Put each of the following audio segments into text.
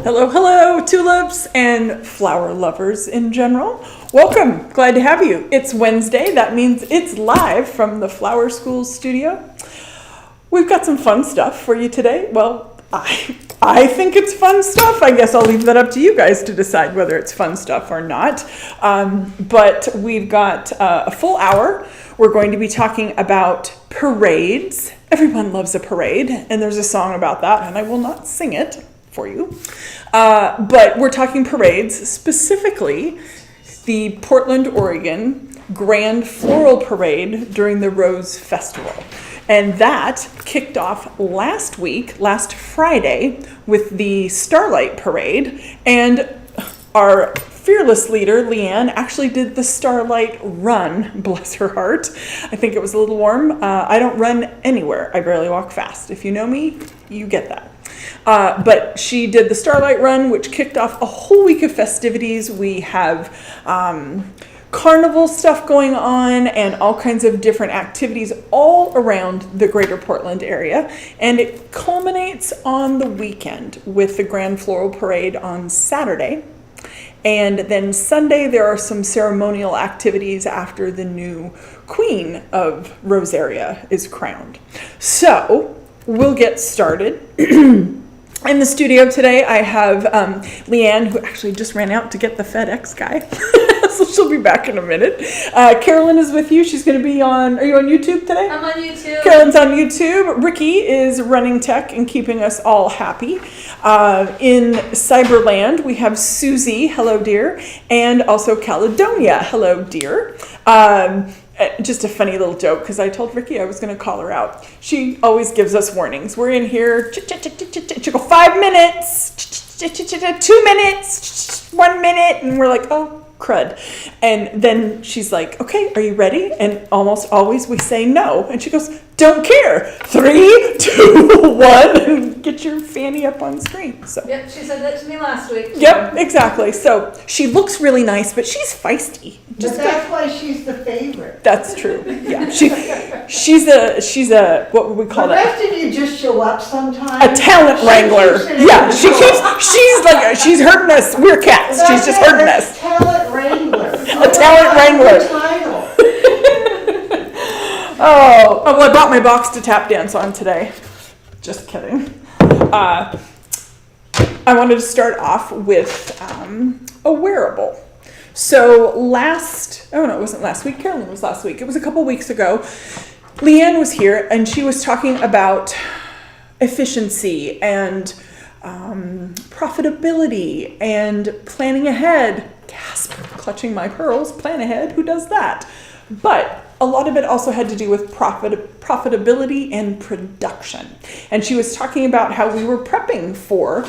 Hello, hello, tulips and flower lovers in general. Welcome, glad to have you. It's Wednesday, that means it's live from the Flower School studio. We've got some fun stuff for you today. Well, I think it's fun stuff. I guess I'll leave that up to you guys to decide whether it's fun stuff or not. But we've got a full hour. We're going to be talking about parades. Everyone loves a parade, and there's a song about that, and I will not sing it for you. But we're talking parades, specifically the Portland, Oregon Grand Floral Parade during the Rose Festival. And that kicked off last Friday, with the Starlight Parade. And our fearless leader, Leanne, actually did the Starlight run, bless her heart. I think it was a little warm. I don't run anywhere. I barely walk fast. If you know me, you get that. But she did the Starlight run, which kicked off a whole week of festivities. We have carnival stuff going on and all kinds of different activities all around the greater Portland area. And it culminates on the weekend with the Grand Floral Parade on Saturday. And then Sunday, there are some ceremonial activities after the new Queen of Rosaria is crowned. So we'll get started. In the studio today, I have Leanne, who actually just ran out to get the FedEx guy. So she'll be back in a minute. Carolyn is with you. She's going to be on, are you on YouTube today? I'm on YouTube. Carolyn's on YouTube. Ricky is running tech and keeping us all happy. In Cyberland, we have Susie, hello dear, and also Caledonia, hello dear. Just a funny little joke, because I told Ricky I was going to call her out. She always gives us warnings. We're in here, she'll go 5 minutes, 2 minutes, 1 minute, and we're like, oh, crud. And then she's like, okay, are you ready? And almost always we say no. And she goes, don't care. 3, 2, 1, and get your fanny up on screen. So. Yep, she said that to me last week. Yep, exactly. So she looks really nice, but she's feisty. But that's why she's the favorite. That's true. Yeah, she's a what would we call that? The rest of you just show up sometimes. A talent wrangler. Yeah, she's hurting us. We're cats. She's just hurting us. Talent wrangler. A talent wrangler. Title. Oh, well, I brought my box to tap dance on today. Just kidding. I wanted to start off with a wearable. So it wasn't last week. Carolyn was last week. It was a couple weeks ago. Leanne was here, and she was talking about efficiency and profitability and planning ahead. Gasp, clutching my pearls, plan ahead. Who does that? But a lot of it also had to do with profitability and production. And she was talking about how we were prepping for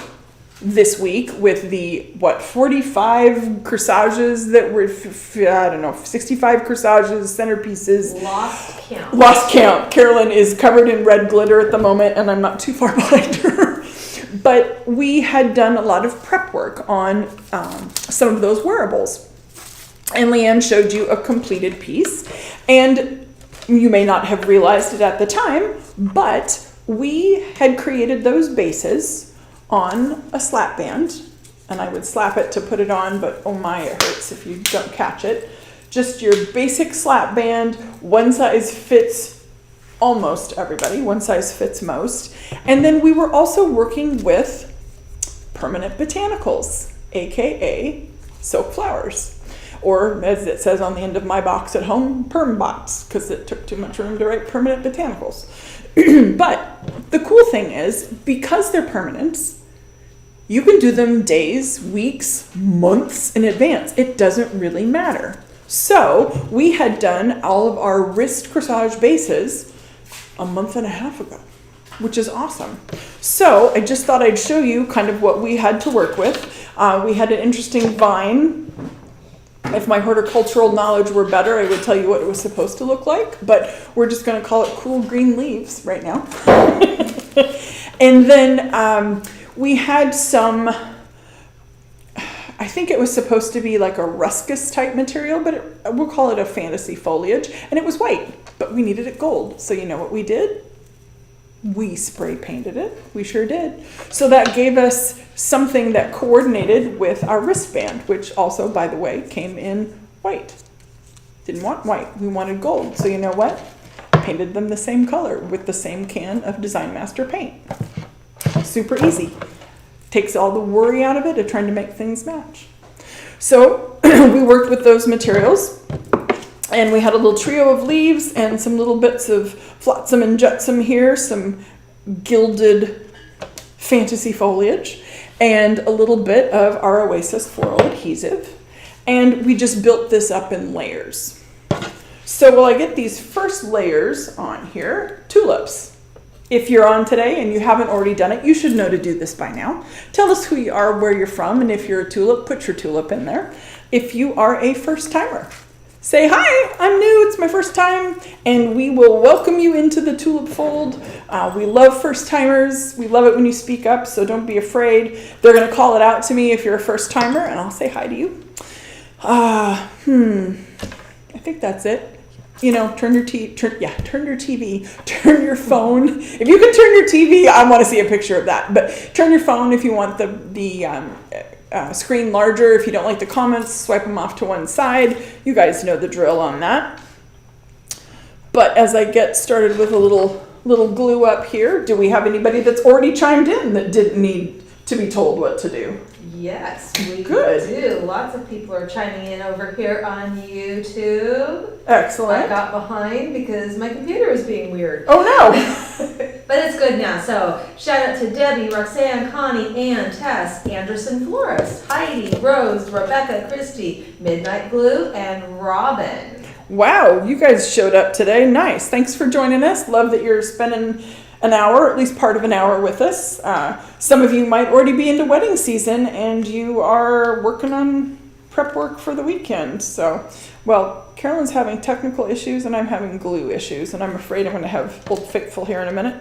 this week with the 45 corsages that were 65 corsages, centerpieces. Lost count. Carolyn is covered in red glitter at the moment, and I'm not too far behind her. But we had done a lot of prep work on some of those wearables. And Leanne showed you a completed piece. And you may not have realized it at the time, but we had created those bases on a slap band. And I would slap it to put it on, but oh my, it hurts if you don't catch it. Just your basic slap band. One size fits almost everybody. One size fits most. And then we were also working with permanent botanicals, aka silk flowers. Or, as it says on the end of my box at home, perm box, because it took too much room to write permanent botanicals. But the cool thing is, because they're permanents, you can do them days, weeks, months in advance. It doesn't really matter. So we had done all of our wrist corsage bases a month and a half ago, which is awesome. So I just thought I'd show you kind of what we had to work with. We had an interesting vine. If my horticultural knowledge were better, I would tell you what it was supposed to look like, but we're just going to call it cool green leaves right now. And then we had some, I think it was supposed to be like a ruscus type material, but we'll call it a fantasy foliage, and it was white, but we needed it gold. So you know what we did? We spray painted it. We sure did. So that gave us something that coordinated with our wristband, which also, by the way, came in white. Didn't want white. We wanted gold. So you know what? Painted them the same color with the same can of Design Master paint. Super easy. Takes all the worry out of it of trying to make things match. So we worked with those materials, and we had a little trio of leaves and some little bits of flotsam and jetsam here, some gilded fantasy foliage, and a little bit of our Oasis floral adhesive. And we just built this up in layers. So while I get these first layers on here, tulips. If you're on today and you haven't already done it, you should know to do this by now. Tell us who you are, where you're from, and if you're a tulip, put your tulip in there. If you are a first timer, say, hi, I'm new, it's my first time, and we will welcome you into the tulip fold. We love first timers. We love it when you speak up, so don't be afraid. They're gonna call it out to me if you're a first timer, and I'll say hi to you. I think that's it. You know, turn your TV, turn your phone. If you can turn your TV, I want to see a picture of that. But turn your phone if you want the screen larger. If you don't like the comments, swipe them off to one side. You guys know the drill on that. But as I get started with a little glue up here, do we have anybody that's already chimed in that didn't need to be told what to do? Yes, we Good. do. Lots of people are chiming in over here on YouTube. Excellent. I got behind because my computer was being weird. Oh no. But it's good now. So shout out to Debbie, Roxanne, Connie, Ann, Tess, Anderson Florist, Heidi, Rose, Rebecca, Christy, Midnight Blue, and Robin. Wow, you guys showed up today. Nice. Thanks for joining us. Love that you're spending an hour, at least part of an hour with us. Some of you might already be into wedding season and you are working on prep work for the weekend. So, well, Carolyn's having technical issues and I'm having glue issues, and I'm afraid I'm going to have Old Faithful here in a minute.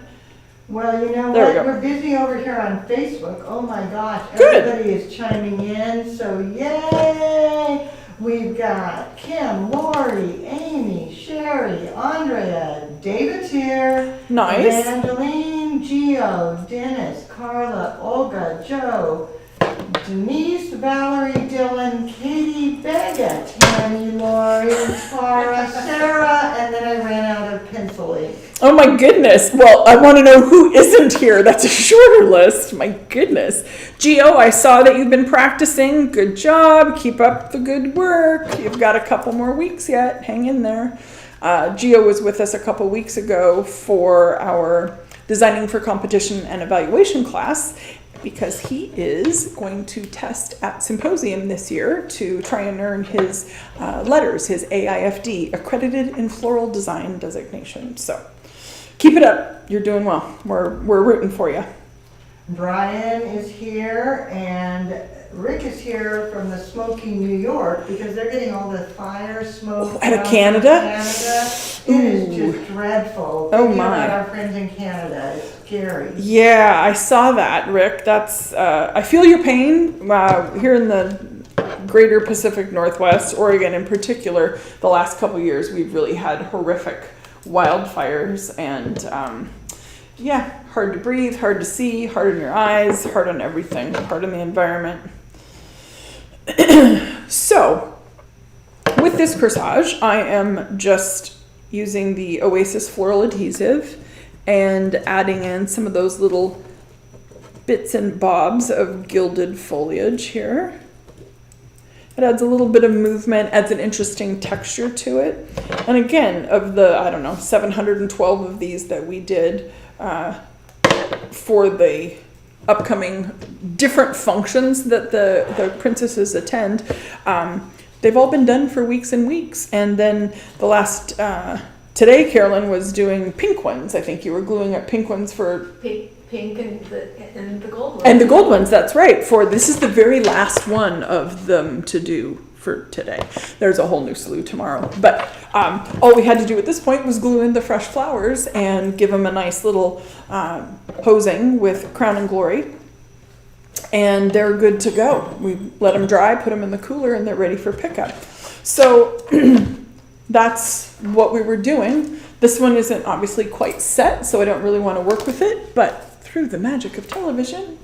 Well, you know There we what? go. We're busy over here on Facebook. Oh my gosh, Good. everybody is chiming in, so yay! We've got Kim, Lori, Amy, Sherry, Andrea, David's here. Nice. Evangeline, Gio, Dennis, Carla, Olga, Joe, Denise, Valerie, Dylan, Katie, Becca, Tammy, Lori, Tara, Sarah, and then I ran out of pencil ink. Oh my goodness. Well, I want to know who isn't here. That's a shorter list. My goodness. Gio, I saw that you've been practicing. Good job. Keep up the good work. You've got a couple more weeks yet. Hang in there. Gio was with us a couple weeks ago for our Designing for Competition and Evaluation class, because he is going to test at Symposium this year to try and earn his letters, his AIFD, Accredited in Floral Design designation. So keep it up. You're doing well. We're rooting for you. Brian is here, and Rick is here from the smoky New York, because they're getting all the fire smoke. Out of down from Canada? It is just dreadful. Oh, Thinking my. about our friends in Canada, it's scary. Yeah, I saw that, Rick. That's I feel your pain. Here in the greater Pacific Northwest, Oregon in particular, the last couple years we've really had horrific wildfires, and yeah, hard to breathe, hard to see, hard on your eyes, hard on everything, hard on the environment. So, with this corsage, I am just using the Oasis floral adhesive and adding in some of those little bits and bobs of gilded foliage here. It adds a little bit of movement, adds an interesting texture to it. And again, of the, 712 of these that we did for the upcoming different functions that the princesses attend, they've all been done for weeks and weeks. And then the last, today Carolyn was doing pink ones. I think you were gluing up pink ones for... Pink and the gold ones. And the gold ones, that's right. This is the very last one of them to do for today. There's a whole new slew tomorrow. But all we had to do at this point was glue in the fresh flowers and give them a nice little posing with Crown and Glory. And they're good to go. We let them dry, put them in the cooler, and they're ready for pickup. So that's what we were doing. This one isn't obviously quite set, so I don't really want to work with it, but through the magic of television,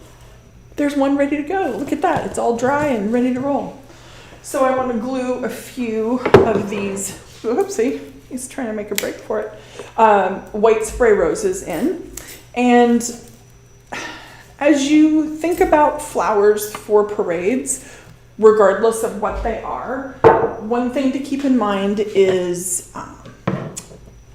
there's one ready to go. Look at that. It's all dry and ready to roll. So I want to glue a few of these, oopsie, he's trying to make a break for it, white spray roses in. And as you think about flowers for parades, regardless of what they are, one thing to keep in mind is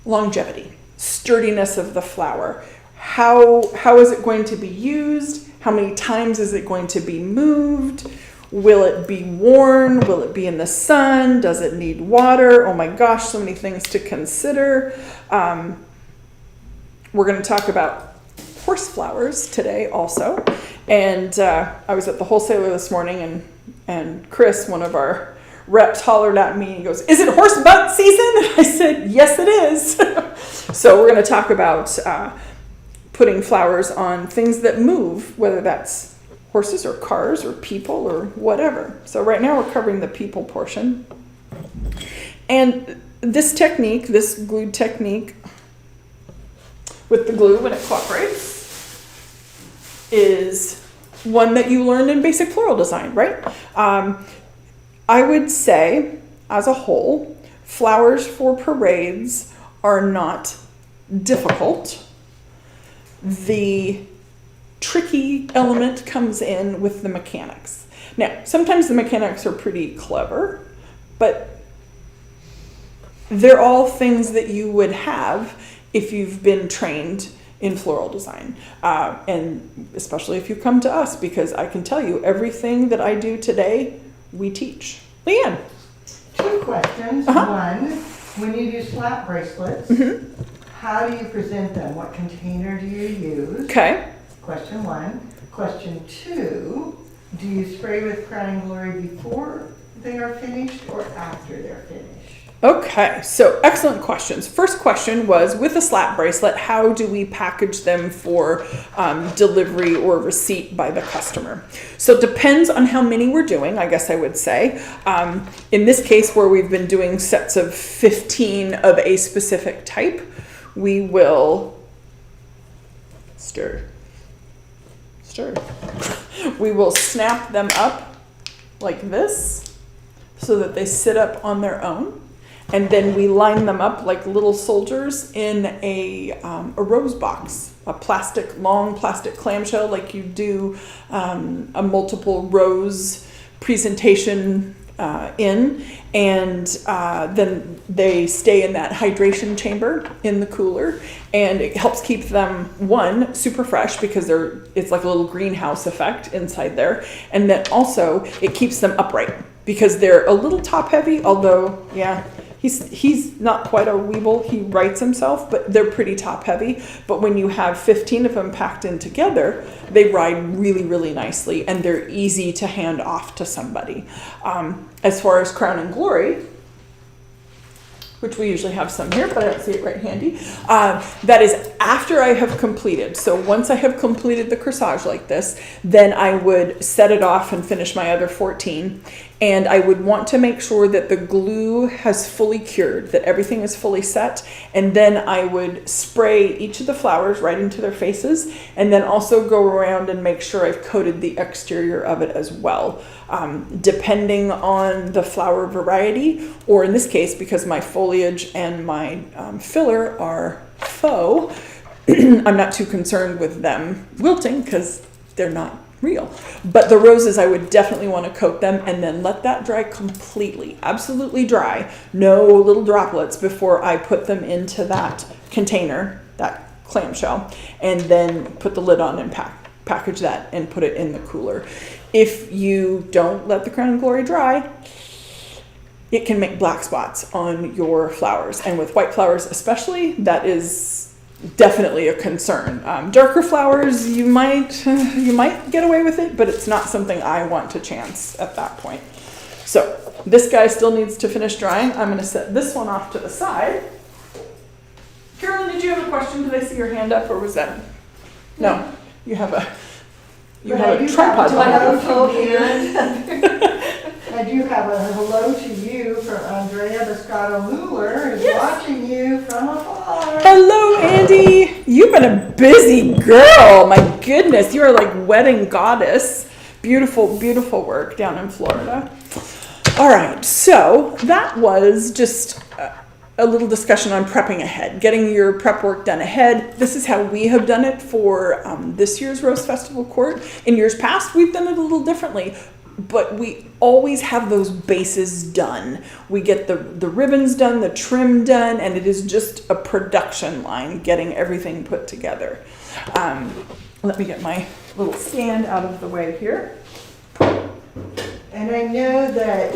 longevity, sturdiness of the flower. How is it going to be used? How many times is it going to be moved? Will it be worn? Will it be in the sun? Does it need water? Oh my gosh, so many things to consider. We're going to talk about horse flowers today also. And I was at the wholesaler this morning, and Chris, one of our reps, hollered at me. He goes, "Is it horse butt season?" I said, "Yes, it is." So we're going to talk about putting flowers on things that move, whether that's horses or cars or people or whatever. So right now we're covering the people portion. And this technique, this glued technique with the glue when it cooperates, is one that you learned in basic floral design, right? I would say, as a whole, flowers for parades are not difficult. The tricky element comes in with the mechanics. Now, sometimes the mechanics are pretty clever, but they're all things that you would have if you've been trained in floral design. And especially if you come to us, because I can tell you everything that I do today, we teach. Leanne. 2 questions. One, when you do slap bracelets, how do you present them? What container do you use? Okay. Question 1. Question 2, do you spray with Crown and Glory before they are finished or after they're finished? Okay, so excellent questions. First question was, with a slap bracelet, how do we package them for delivery or receipt by the customer? So it depends on how many we're doing, I guess I would say. In this case, where we've been doing sets of 15 of a specific type, we will stir. We will snap them up like this so that they sit up on their own. And then we line them up like little soldiers in a rose box, a long plastic clamshell, like you do a multiple rose presentation in. And then they stay in that hydration chamber in the cooler. And it helps keep them, one, super fresh because it's like a little greenhouse effect inside there. And then also it keeps them upright because they're a little top heavy, although, yeah, he's not quite a weeble. He writes himself, but they're pretty top heavy. But when you have 15 of them packed in together, they ride really, really nicely and they're easy to hand off to somebody. As far as Crown and Glory, which we usually have some here, but I don't see it right handy. That is after I have completed. So once I have completed the corsage like this, then I would set it off and finish my other 14. And I would want to make sure that the glue has fully cured, that everything is fully set. And then I would spray each of the flowers right into their faces, and then also go around and make sure I've coated the exterior of it as well. Depending on the flower variety, or in this case, because my foliage and my filler are faux, I'm not too concerned with them wilting because they're not real. But the roses, I would definitely want to coat them and then let that dry completely, absolutely dry, no little droplets before I put them into that container, that clamshell, and then put the lid on and package that and put it in the cooler. If you don't let the Crown and Glory dry, it can make black spots on your flowers. And with white flowers especially, that is definitely a concern. Darker flowers, you might get away with it, but it's not something I want to chance at that point. So this guy still needs to finish drying. I'm going to set this one off to the side. Carolyn, did you have a question? Did I see your hand up, or was that? No, you have a tripod. I do have a hello to you from Andrea Biscotto Mueller, who's watching you from afar. Cindy, you've been a busy girl. My goodness, you are like wedding goddess. Beautiful, beautiful work down in Florida. All right, so that was just a little discussion on prepping ahead, getting your prep work done ahead. This is how we have done it for this year's Rose Festival Court. In years past, we've done it a little differently, but we always have those bases done. We get the ribbons done, the trim done, and it is just a production line getting everything put together. Let me get my little stand out of the way here. And I know that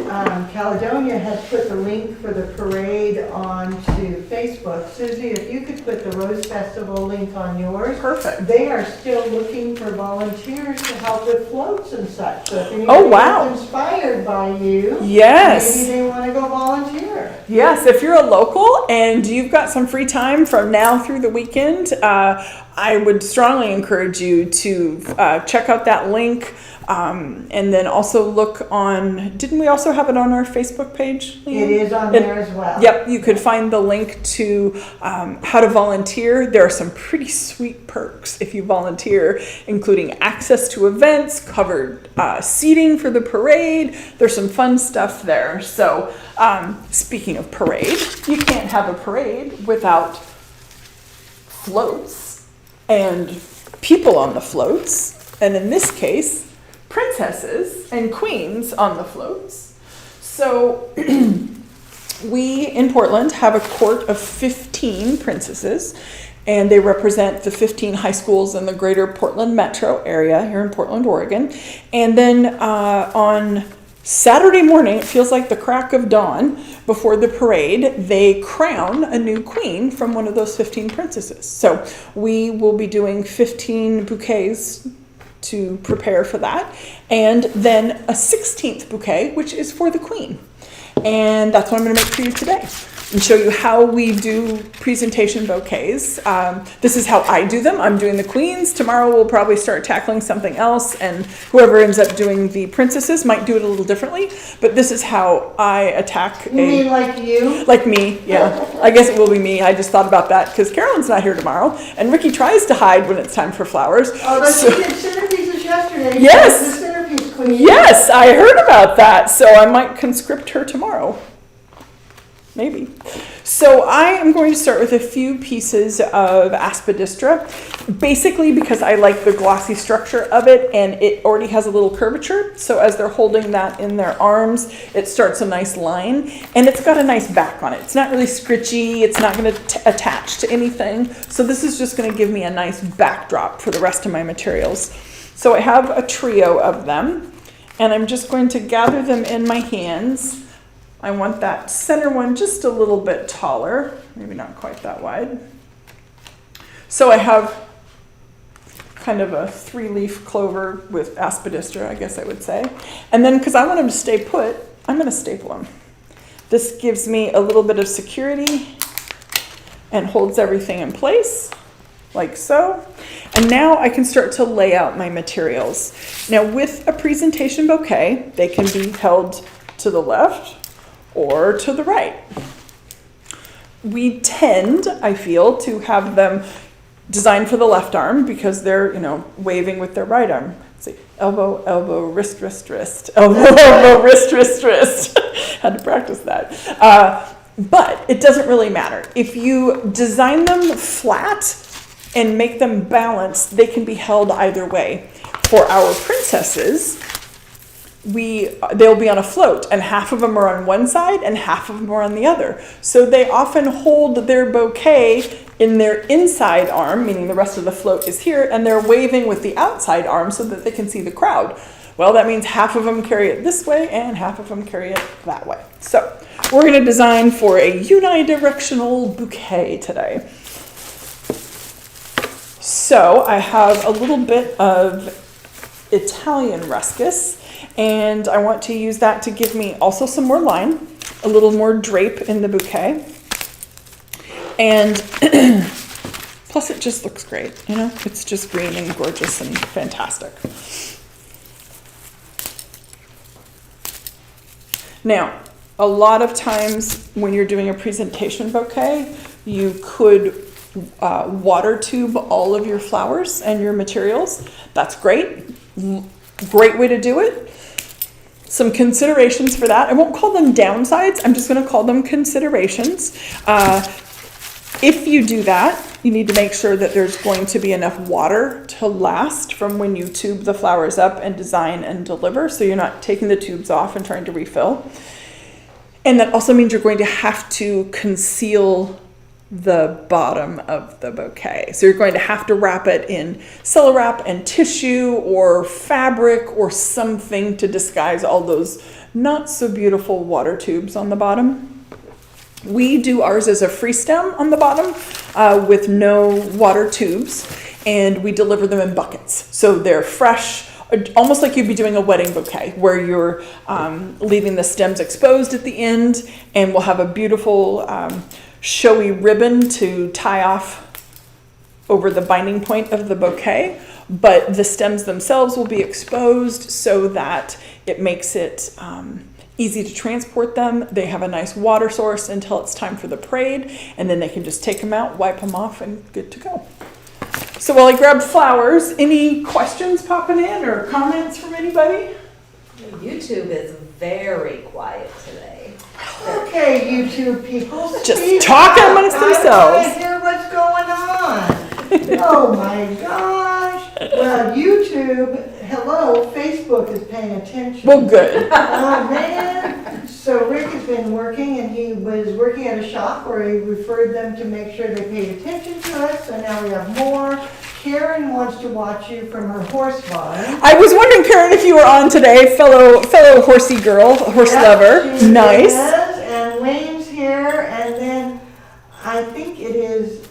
Caledonia had put the link for the parade onto Facebook. Susie, if you could put the Rose Festival link on yours. Perfect. They are still looking for volunteers to help with floats and such. So if Oh, wow. anybody's inspired by you, Yes. maybe they want to go volunteer. Yes, if you're a local and you've got some free time from now through the weekend, I would strongly encourage you to check out that link. And then also look on, didn't we also have it on our Facebook page, Leanne? It is on there as well. Yep, you could find the link to how to volunteer. There are some pretty sweet perks if you volunteer, including access to events, covered seating for the parade. There's some fun stuff there. So speaking of parade, you can't have a parade without floats and people on the floats. And in this case, princesses and queens on the floats. So we in Portland have a court of 15 princesses, and they represent the 15 high schools in the greater Portland metro area here in Portland, Oregon. And then on Saturday morning, it feels like the crack of dawn, before the parade, they crown a new queen from one of those 15 princesses. So we will be doing 15 bouquets to prepare for that, and then a 16th bouquet, which is for the queen. And that's what I'm going to make for you today and show you how we do presentation bouquets. This is how I do them. I'm doing the queens. Tomorrow we'll probably start tackling something else, and whoever ends up doing the princesses might do it a little differently, but this is how I attack You mean like you? Like me, yeah. I guess it will be me. I just thought about that because Carolyn's not here tomorrow, and Ricky tries to hide when it's time for flowers. Oh, but she did centerpieces yesterday. Yes. The centerpiece queen. Yes, I heard about that, so I might conscript her tomorrow. Maybe. So I am going to start with a few pieces of aspidistra, basically because I like the glossy structure of it, and it already has a little curvature. So as they're holding that in their arms, it starts a nice line, and it's got a nice back on it. It's not really scritchy. It's not going to attach to anything. So this is just going to give me a nice backdrop for the rest of my materials. So I have a trio of them, and I'm just going to gather them in my hands. I want that center one just a little bit taller, maybe not quite that wide. So I have kind of a 3-leaf clover with aspidistra, I guess I would say. And then because I want them to stay put, I'm going to staple them. This gives me a little bit of security and holds everything in place, like so. And now I can start to lay out my materials. Now with a presentation bouquet, they can be held to the left or to the right. We tend, I feel, to have them designed for the left arm because they're, waving with their right arm. Let's see, elbow, elbow, wrist, wrist, wrist, elbow, elbow, wrist, wrist, wrist. Had to practice that. But it doesn't really matter. If you design them flat and make them balanced, they can be held either way. For our princesses, they'll be on a float, and half of them are on one side and half of them are on the other. So they often hold their bouquet in their inside arm, meaning the rest of the float is here, and they're waving with the outside arm so that they can see the crowd. Well, that means half of them carry it this way and half of them carry it that way. So we're going to design for a unidirectional bouquet today. So I have a little bit of Italian ruscus, and I want to use that to give me also some more line, a little more drape in the bouquet. And plus it just looks great, it's just green and gorgeous and fantastic. Now, a lot of times when you're doing a presentation bouquet, you could water tube all of your flowers and your materials, that's great. Great way to do it. Some considerations for that. I won't call them downsides. I'm just going to call them considerations. If you do that, you need to make sure that there's going to be enough water to last from when you tube the flowers up and design and deliver, so you're not taking the tubes off and trying to refill. And that also means you're going to have to conceal the bottom of the bouquet. So you're going to have to wrap it in cello wrap and tissue or fabric or something to disguise all those not so beautiful water tubes on the bottom. We do ours as a free stem on the bottom with no water tubes, and we deliver them in buckets. So they're fresh, almost like you'd be doing a wedding bouquet where you're leaving the stems exposed at the end, and we'll have a beautiful showy ribbon to tie off over the binding point of the bouquet, but the stems themselves will be exposed so that it makes it easy to transport them. They have a nice water source until it's time for the parade, and then they can just take them out, wipe them off, and good to go. So while I grab flowers, any questions popping in or comments from anybody? YouTube is very quiet today. Okay, YouTube people. Just talking amongst themselves. I want to hear what's going on. Oh my gosh. Well, YouTube, hello, Facebook is paying attention. Well, good. Oh man. So Rick has been working, and he was working at a shop where he referred them to make sure they paid attention to us. So now we have more. Karen wants to watch you from her horse barn. I was wondering, Karen, if you were on today, fellow horsey girl, horse lover. She Nice. is, and Wayne's here, and then I think it is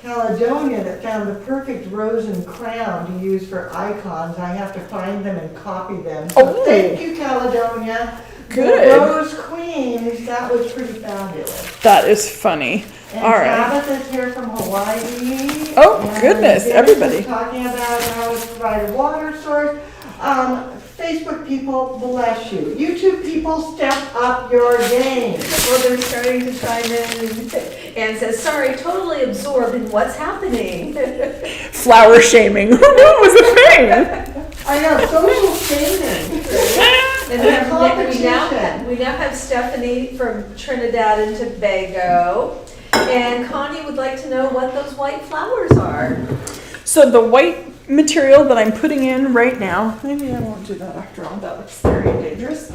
Caledonia that found the perfect rose and crown to use for icons. I have to find them and copy them. So Oh. thank you, Caledonia. Good. The Rose Queens, that was pretty fabulous. That is funny. And All right. Tabitha's here from Hawaii. Oh, And goodness, Dennis everybody. was talking about how to provide a water source. Facebook people, bless you. YouTube people, step up your game. Well, they're starting to chime in and says, sorry, totally absorbed in what's happening. Flower shaming. What was a thing? I know, social shaming. And we Competition. now have Stephanie from Trinidad and Tobago. And Connie would like to know what those white flowers are. So the white material that I'm putting in right now, maybe I won't do that after all, that looks scary and dangerous.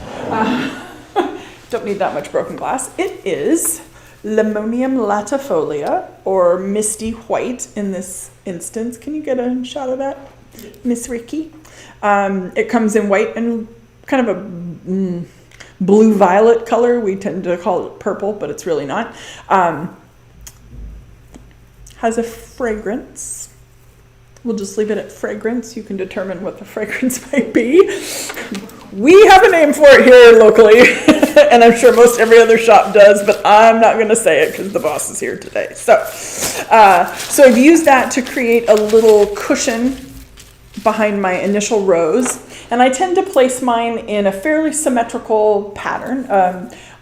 Don't need that much broken glass. It is Limonium latifolia, or misty white in this instance. Can you get a shot of that, Miss Ricky? It comes in white and kind of a blue-violet color. We tend to call it purple, but it's really not. Has a fragrance. We'll just leave it at fragrance. You can determine what the fragrance might be. We have a name for it here locally, and I'm sure most every other shop does, but I'm not going to say it because the boss is here today. So I've used that to create a little cushion behind my initial rose, and I tend to place mine in a fairly symmetrical pattern.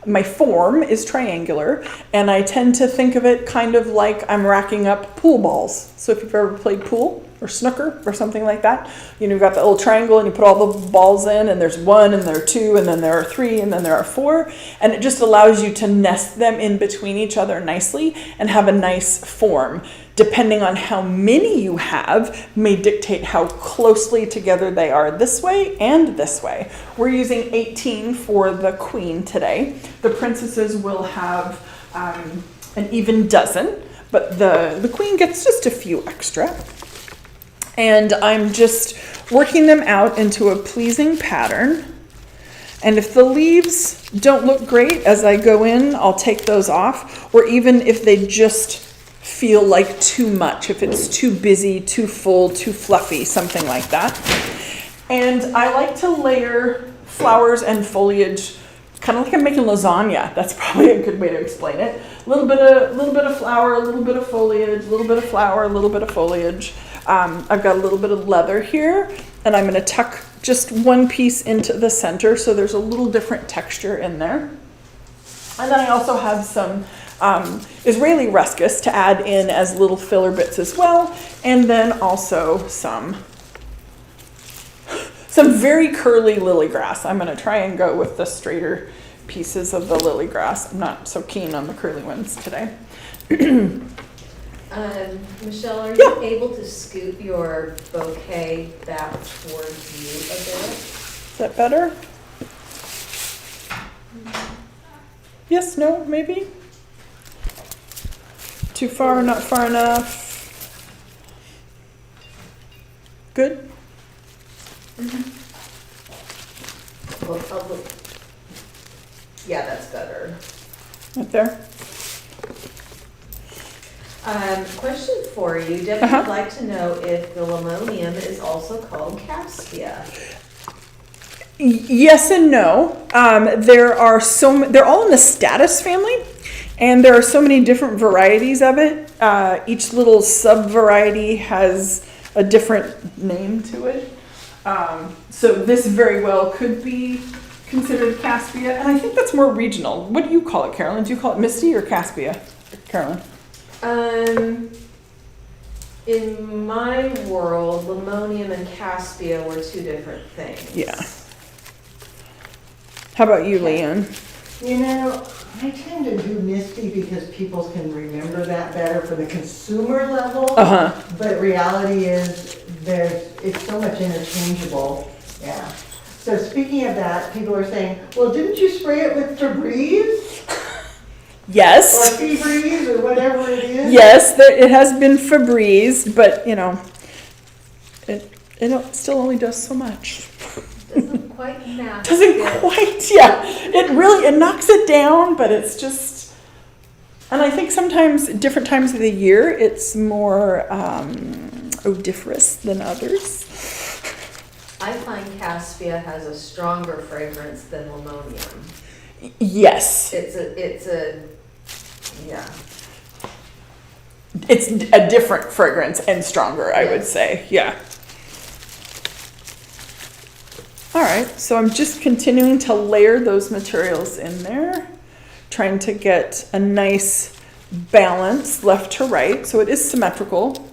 My form is triangular, and I tend to think of it kind of like I'm racking up pool balls. So if you've ever played pool or snooker or something like that, you know, you've got that little triangle and you put all the balls in, and there's 1 and there are 2 and then there are 3 and then there are 4, and it just allows you to nest them in between each other nicely and have a nice form. Depending on how many you have may dictate how closely together they are this way and this way. We're using 18 for the queen today. The princesses will have an even dozen, but the queen gets just a few extra. And I'm just working them out into a pleasing pattern. And if the leaves don't look great as I go in, I'll take those off. Or even if they just feel like too much, if it's too busy, too full, too fluffy, something like that. And I like to layer flowers and foliage kind of like I'm making lasagna. That's probably a good way to explain it. A little bit of flower, a little bit of foliage, a little bit of flower, a little bit of foliage. I've got a little bit of leather here, and I'm going to tuck just one piece into the center so there's a little different texture in there. And then I also have some Israeli ruscus to add in as little filler bits as well. And then also some very curly lily grass. I'm going to try and go with the straighter pieces of the lily grass. I'm not so keen on the curly ones today. Michelle, are you able to scoot your bouquet back towards you a bit? Is that better? Yes, no, maybe? Too far, not far enough? Good? Well, yeah, that's better. Right there? Question for you. Debbie would like to know if the limonium is also called Caspia. Yes and no. They're all in the statice family, and there are so many different varieties of it. Each little sub-variety has a different name to it. So this very well could be considered Caspia, and I think that's more regional. What do you call it, Carolyn? Do you call it Misty or Caspia, Carolyn? In my world, limonium and Caspia were two different things. Yeah. How about you, Leanne? You know, I tend to do Misty because people can remember that better for the consumer level. But reality is it's so much interchangeable. Yeah. So speaking of that, people are saying, well, didn't you spray it with Febreze? Yes. Or Febreze or whatever it is? Yes, it has been Febreze, but you know, it still only does so much. Doesn't quite match. It knocks it down, but it's just, and I think sometimes different times of the year it's more odoriferous than others. I find Caspia has a stronger fragrance than limonium. Yes. It's a different fragrance and stronger, I would say. Yeah. All right, so I'm just continuing to layer those materials in there, trying to get a nice balance left to right. So it is symmetrical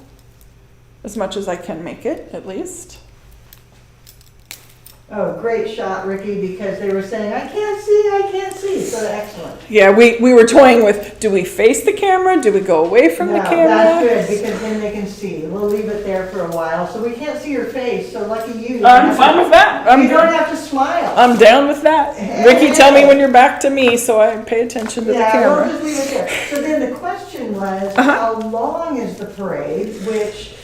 as much as I can make it, at least. Oh, great shot, Ricky, because they were saying, I can't see. So excellent. Yeah, we were toying with, do we face the camera? Do we go away from the camera? That's good, because then they can see. We'll leave it there for a while. So we can't see your face, so lucky you. I'm fine with that. You don't have to smile. I'm down with that. Ricky, tell me when you're back to me so I pay attention to the camera. We'll just leave it there. So then the question was, how long is the parade, which...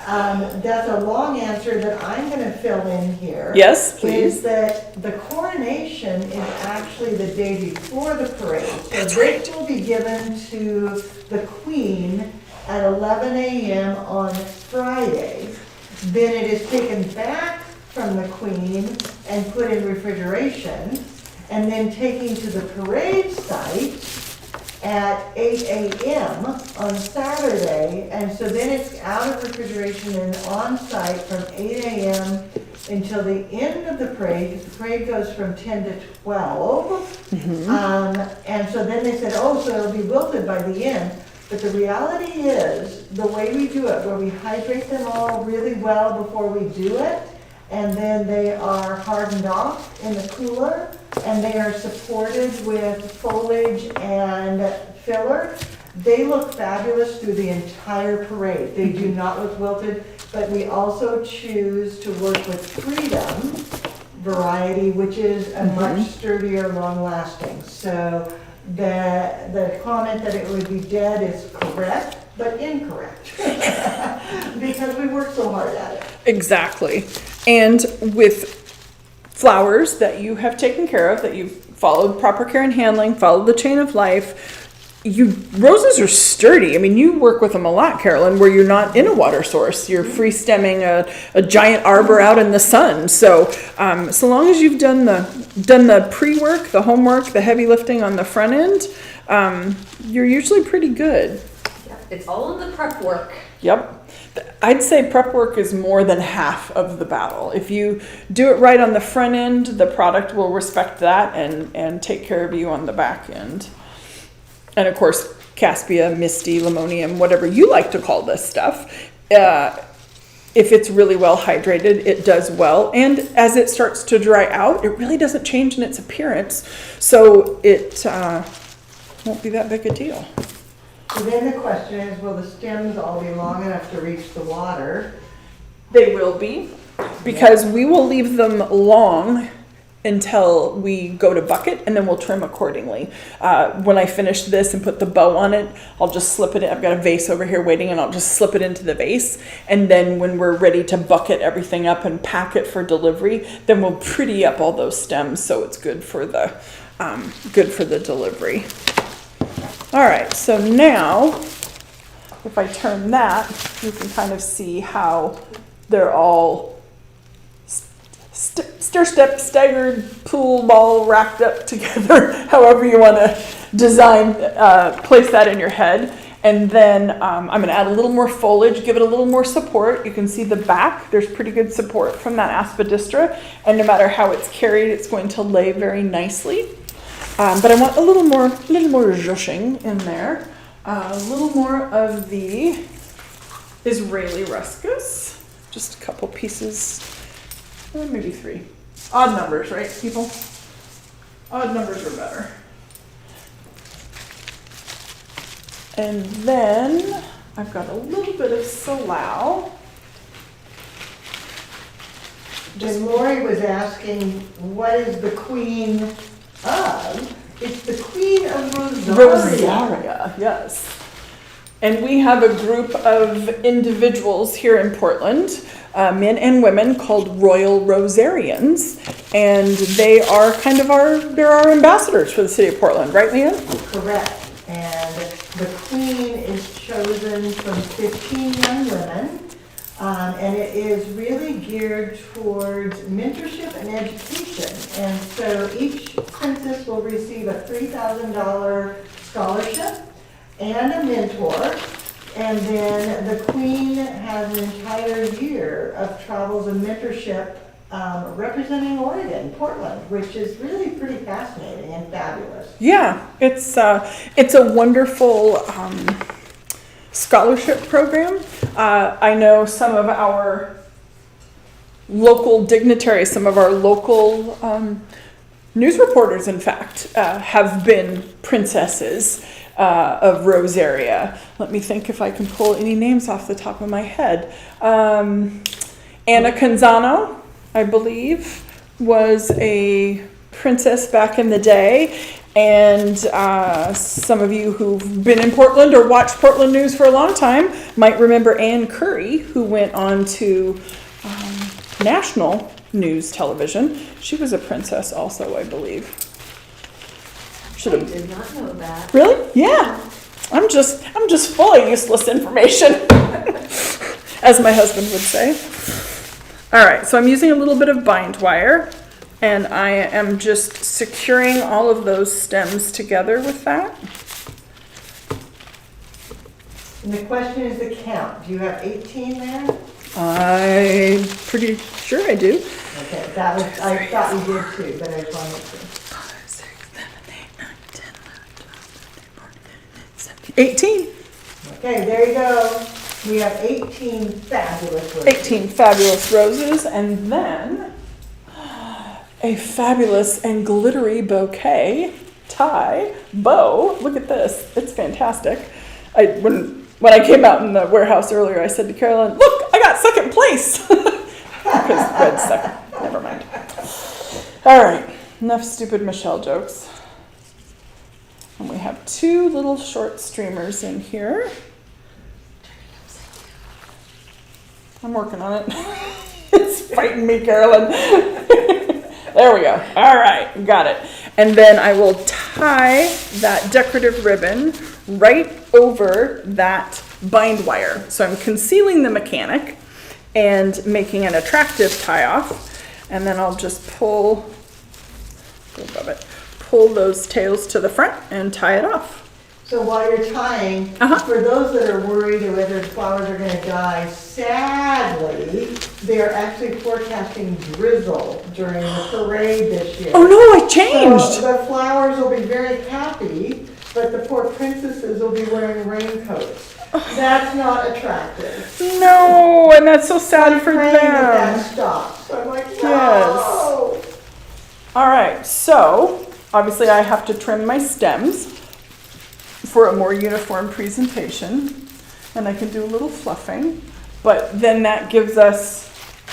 that's a long answer that I'm going to fill in here. Yes, please. Is that the coronation is actually the day before the parade. So That's this will be given to the Queen at 11 a.m. on Friday. Then it is taken back from the Queen and put in refrigeration, and then taken to the parade site at 8 a.m. on Saturday, and so then it's out of refrigeration and on site from 8 a.m. until the end of the parade. The parade goes from 10 to 12, and so then they said, so it'll be wilted by the end. But the reality is, the way we do it, where we hydrate them all really well before we do it, and then they are hardened off in the cooler, and they are supported with foliage and filler. They look fabulous through the entire parade. They do not look wilted, but we also choose to work with Freedom variety, which is a much sturdier, long-lasting. So the comment that it would be dead is correct, but incorrect, because we work so hard at it. Exactly. And with flowers that you have taken care of, that you've followed proper care and handling, followed the chain of life, roses are sturdy. I mean, you work with them a lot, Carolyn, where you're not in a water source. You're free stemming a giant arbor out in the sun. So, so long as you've done the pre-work, the homework, the heavy lifting on the front end, you're usually pretty good. Yeah, it's all in the prep work. Yep. I'd say prep work is more than half of the battle. If you do it right on the front end, the product will respect that and take care of you on the back end. And of course, Caspia, Misty, Limonium, whatever you like to call this stuff, if it's really well hydrated, it does well. And as it starts to dry out, it really doesn't change in its appearance. So it won't be that big a deal. So then the question is, will the stems all be long enough to reach the water? They will be, because we will leave them long until we go to bucket, and then we'll trim accordingly. When I finish this and put the bow on it, I'll just slip it in. I've got a vase over here waiting, and I'll just slip it into the vase. And then when we're ready to bucket everything up and pack it for delivery, then we'll pretty up all those stems so it's good for the delivery. All right, so now if I turn that, you can kind of see how they're all stair-step, staggered, pool ball racked up together, however you want to place that in your head. And then I'm going to add a little more foliage, give it a little more support. You can see the back, there's pretty good support from that aspidistra, and no matter how it's carried, it's going to lay very nicely. But I want a little more zhushing in there. A little more of the Israeli ruscus, just a couple pieces, maybe 3. Odd numbers, right, people? Odd numbers are better. And then I've got a little bit of Salao. When Lori was asking, what is the queen of? It's the queen of Rosaria. Rosaria, yes. And we have a group of individuals here in Portland, men and women, called Royal Rosarians, and they are kind of they're our ambassadors for the city of Portland, right, Leanne? Correct. And the queen is chosen from 15 young women, and it is really geared towards mentorship and education. And so each princess will receive a $3,000 scholarship and a mentor. And then the queen has an entire year of travels and mentorship representing Oregon, Portland, which is really pretty fascinating and fabulous. Yeah, it's a wonderful scholarship program. I know some of our local dignitaries, some of our local news reporters, in fact, have been princesses of Rosaria. Let me think if I can pull any names off the top of my head. Anna Canzano, I believe, was a princess back in the day. And some of you who've been in Portland or watched Portland news for a long time might remember Ann Curry, who went on to national news television. She was a princess also, I believe. I did not know that. Really? Yeah. I'm just full of useless information, as my husband would say. All right, so I'm using a little bit of bind wire, and I am just securing all of those stems together with that. And the question is the count. Do you have 18 there? I'm pretty sure I do. Okay, that was, I thought you did too, but I just wanted to. 18. Okay, there you go. We have 18 fabulous roses. 18 fabulous roses, and then a fabulous and glittery bouquet tie bow. Look at this. It's fantastic. When I came out in the warehouse earlier, I said to Carolyn, look, I got second place. Because Red's second. Never mind. All right, enough stupid Michelle jokes. And we have 2 little short streamers in here. I'm working on it. It's fighting me, Carolyn. There we go. All right, got it. And then I will tie that decorative ribbon right over that bind wire. So I'm concealing the mechanic and making an attractive tie off. And then I'll just pull those tails to the front and tie it off. So while you're tying, for those that are worried whether the flowers are going to die, sadly, they're actually forecasting drizzle during the parade this year. Oh no, I changed! So the flowers will be very happy but the poor princesses will be wearing raincoats. That's not attractive. No, and that's so sad for Praying that them. stops. I'm like, no. Yes. All right, so obviously I have to trim my stems for a more uniform presentation, and I can do a little fluffing, but then that gives us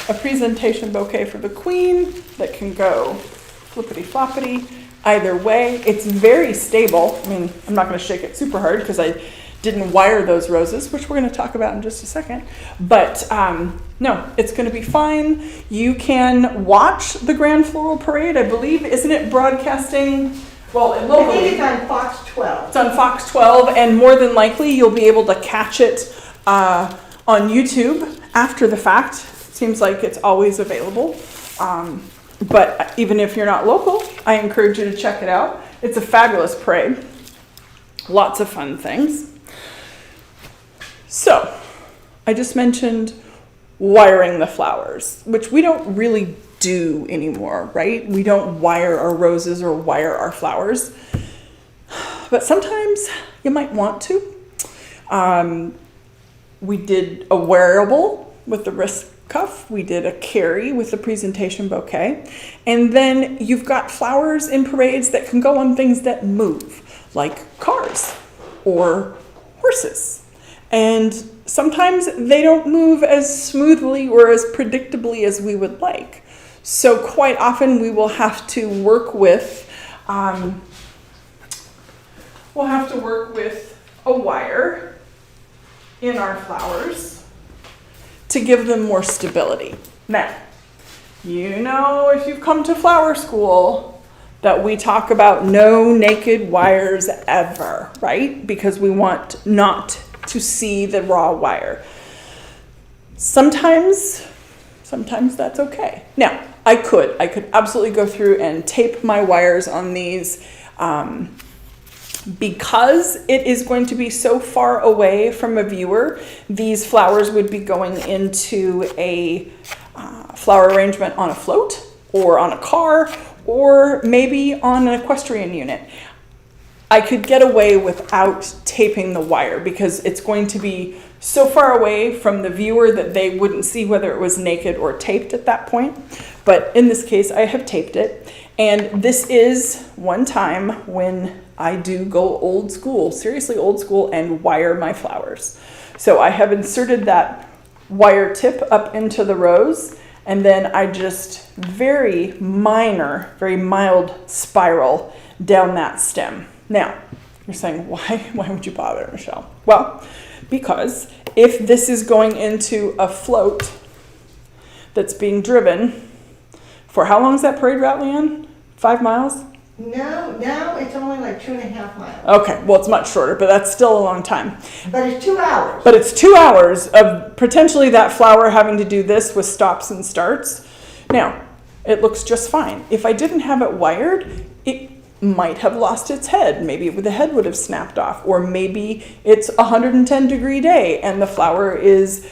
a presentation bouquet for the queen that can go flippity floppity either way. It's very stable. I mean, I'm not going to shake it super hard because I didn't wire those roses, which we're going to talk about in just a second. But no, it's going to be fine. You can watch the Grand Floral Parade. I believe, isn't it broadcasting? Well, I locally. think it's on Fox 12. It's on Fox 12, and more than likely you'll be able to catch it on YouTube after the fact. Seems like it's always available. But even if you're not local, I encourage you to check it out. It's a fabulous parade. Lots of fun things. So, I just mentioned wiring the flowers, which we don't really do anymore, right? We don't wire our roses or wire our flowers. But sometimes you might want to. We did a wearable with the wrist cuff. We did a carry with the presentation bouquet. And then you've got flowers in parades that can go on things that move, like cars or horses. And sometimes they don't move as smoothly or as predictably as we would like. So quite often we will have to work with a wire in our flowers to give them more stability. Now, you know, if you've come to flower school, that we talk about no naked wires ever, right? Because we want not to see the raw wire. Sometimes that's okay. Now, I could absolutely go through and tape my wires on these because it is going to be so far away from a viewer. These flowers would be going into a flower arrangement on a float or on a car or maybe on an equestrian unit. I could get away without taping the wire because it's going to be so far away from the viewer that they wouldn't see whether it was naked or taped at that point. But in this case, I have taped it. And this is one time when I do go old school, seriously old school, and wire my flowers. So I have inserted that wire tip up into the rose, and then I just very minor, very mild spiral down that stem. Now, you're saying, why would you bother, Michelle? Well, because if this is going into a float that's being driven, for how long is that parade route, Leanne? 5 miles? No, now it's only like 2.5 miles. Okay, well, it's much shorter, but that's still a long time. But it's 2 hours. But it's 2 hours of potentially that flower having to do this with stops and starts. Now, it looks just fine. If I didn't have it wired, it might have lost its head. Maybe the head would have snapped off, or maybe it's a 110-degree day and the flower is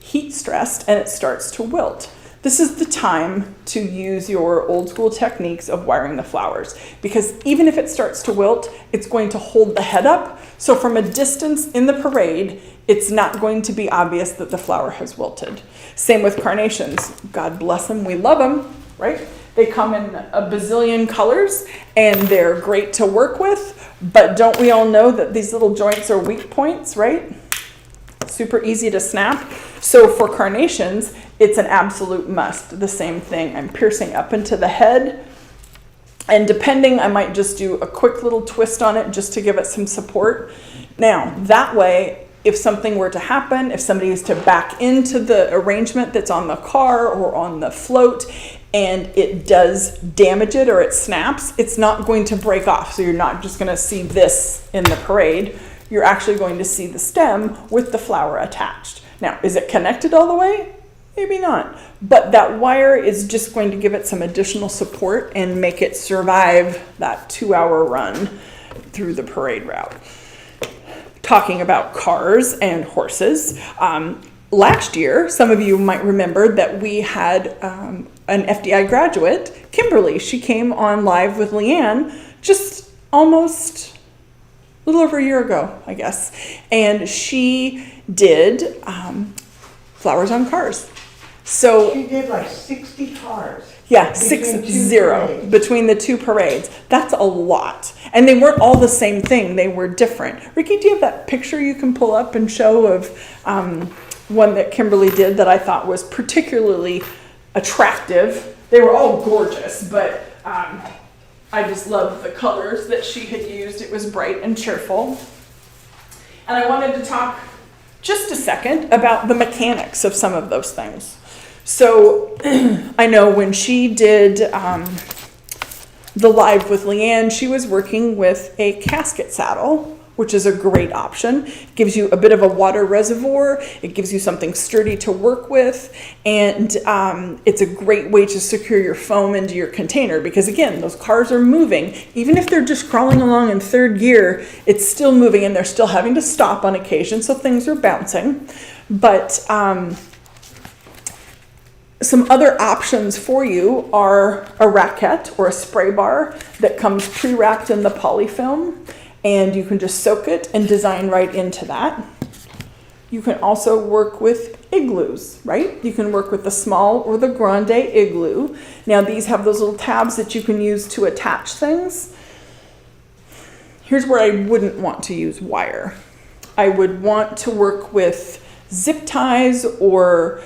heat stressed and it starts to wilt. This is the time to use your old school techniques of wiring the flowers, because even if it starts to wilt, it's going to hold the head up. So from a distance in the parade, it's not going to be obvious that the flower has wilted. Same with carnations. God bless them, we love them, right? They come in a bazillion colors and they're great to work with, but don't we all know that these little joints are weak points, right? Super easy to snap. So for carnations, it's an absolute must. The same thing. I'm piercing up into the head, and depending, I might just do a quick little twist on it just to give it some support. Now, that way, if something were to happen, if somebody is to back into the arrangement that's on the car or on the float, and it does damage it or it snaps, it's not going to break off. So you're not just going to see this in the parade. You're actually going to see the stem with the flower attached. Now, is it connected all the way? Maybe not. But that wire is just going to give it some additional support and make it survive that 2-hour run through the parade route. Talking about cars and horses, last year, some of you might remember that we had an FDI graduate, Kimberly. She came on live with Leanne just almost little over a year ago, I guess. And she did flowers on cars. So She did like 60 cars. yeah, Between two 60 parades. between the two parades. That's a lot. And they weren't all the same thing. They were different. Ricky, do you have that picture you can pull up and show of one that Kimberly did that I thought was particularly attractive? They were all gorgeous, but I just loved the colors that she had used. It was bright and cheerful. And I wanted to talk just a second about the mechanics of some of those things. So I know when she did the live with Leanne, she was working with a casket saddle, which is a great option. It gives you a bit of a water reservoir. It gives you something sturdy to work with. And it's a great way to secure your foam into your container because, again, those cars are moving. Even if they're just crawling along in third gear, it's still moving and they're still having to stop on occasion, so things are bouncing. But some other options for you are a raquette or a spray bar that comes pre-wrapped in the polyfilm, and you can just soak it and design right into that. You can also work with igloos, right? You can work with the small or the grande igloo. Now these have those little tabs that you can use to attach things. Here's where I wouldn't want to use wire. I would want to work with zip ties or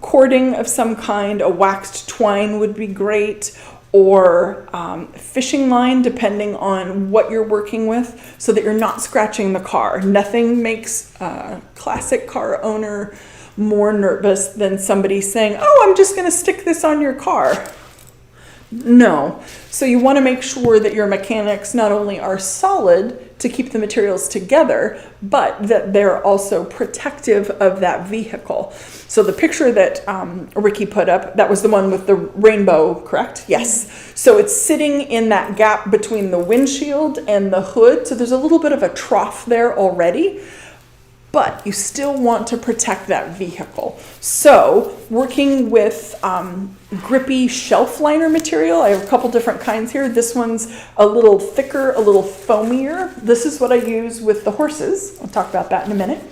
cording of some kind. A waxed twine would be great, or fishing line, depending on what you're working with, so that you're not scratching the car. Nothing makes a classic car owner more nervous than somebody saying, oh, I'm just gonna stick this on your car. No. So you want to make sure that your mechanics not only are solid to keep the materials together, but that they're also protective of that vehicle. So the picture that Ricky put up, that was the one with the rainbow, correct? Yes. So it's sitting in that gap between the windshield and the hood. So there's a little bit of a trough there already, but you still want to protect that vehicle. So working with grippy shelf liner material, I have a couple different kinds here. This one's a little thicker, a little foamier. This is what I use with the horses. I'll talk about that in a minute.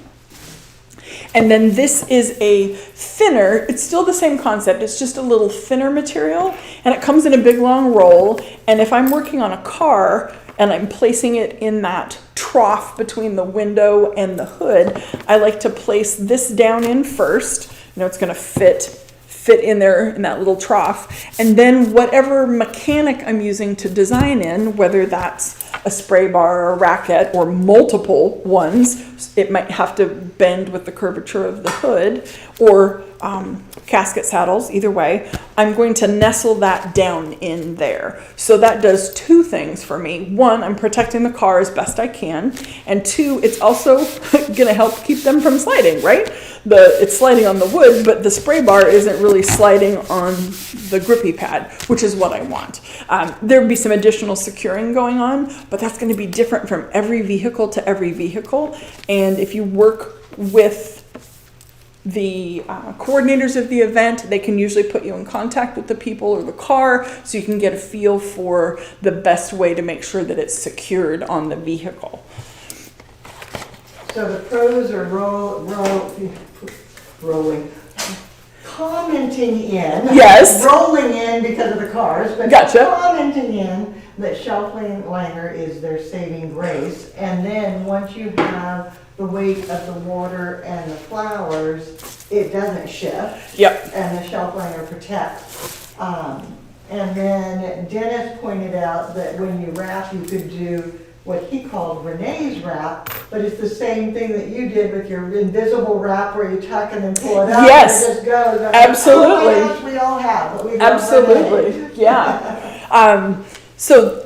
And then this is a thinner, it's still the same concept, it's just a little thinner material, and it comes in a big long roll. And if I'm working on a car and I'm placing it in that trough between the window and the hood, I like to place this down in first. You know, it's going to fit in there in that little trough. And then whatever mechanic I'm using to design in, whether that's a spray bar or a racket or multiple ones, it might have to bend with the curvature of the hood, or casket saddles, either way, I'm going to nestle that down in there. So that does two things for me. One, I'm protecting the car as best I can. And two, it's also going to help keep them from sliding, right? It's sliding on the wood, but the spray bar isn't really sliding on the grippy pad, which is what I want. There would be some additional securing going on, but that's going to be different from every vehicle to every vehicle. And if you work with the coordinators of the event, they can usually put you in contact with the people or the car, so you can get a feel for the best way to make sure that it's secured on the vehicle. So the pros are rolling, commenting in. Yes. Rolling in because of the cars, but Gotcha. commenting in that shelf liner is their saving grace. And then once you have the weight of the water and the flowers, it doesn't shift. Yep. And the shelf liner protects. And then Dennis pointed out that when you wrap, you could do what he called Renee's wrap, but it's the same thing that you did with your invisible wrap where you tuck and then pull it up. Yes. And it just goes. Absolutely. Oh my gosh, we all have, but we don't. Absolutely. Yeah. So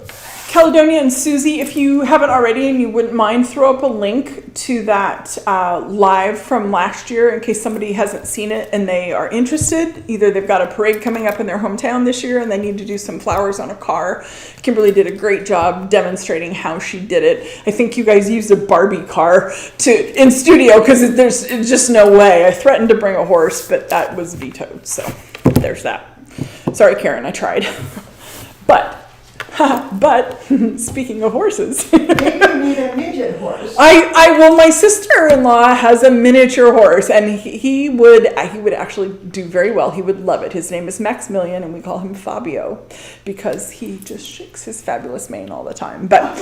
Caledonia and Susie, if you haven't already and you wouldn't mind, throw up a link to that live from last year in case somebody hasn't seen it and they are interested. Either they've got a parade coming up in their hometown this year and they need to do some flowers on a car. Kimberly did a great job demonstrating how she did it. I think you guys used a Barbie car in studio because there's just no way. I threatened to bring a horse, but that was vetoed. So there's that. Sorry, Karen, I tried. But speaking of horses. Maybe you need a midget Well, my sister-in-law has a miniature horse, and he would actually do very well. He would love it. His name is Maximilian, and we call him Fabio because he just shakes his fabulous mane all the time. But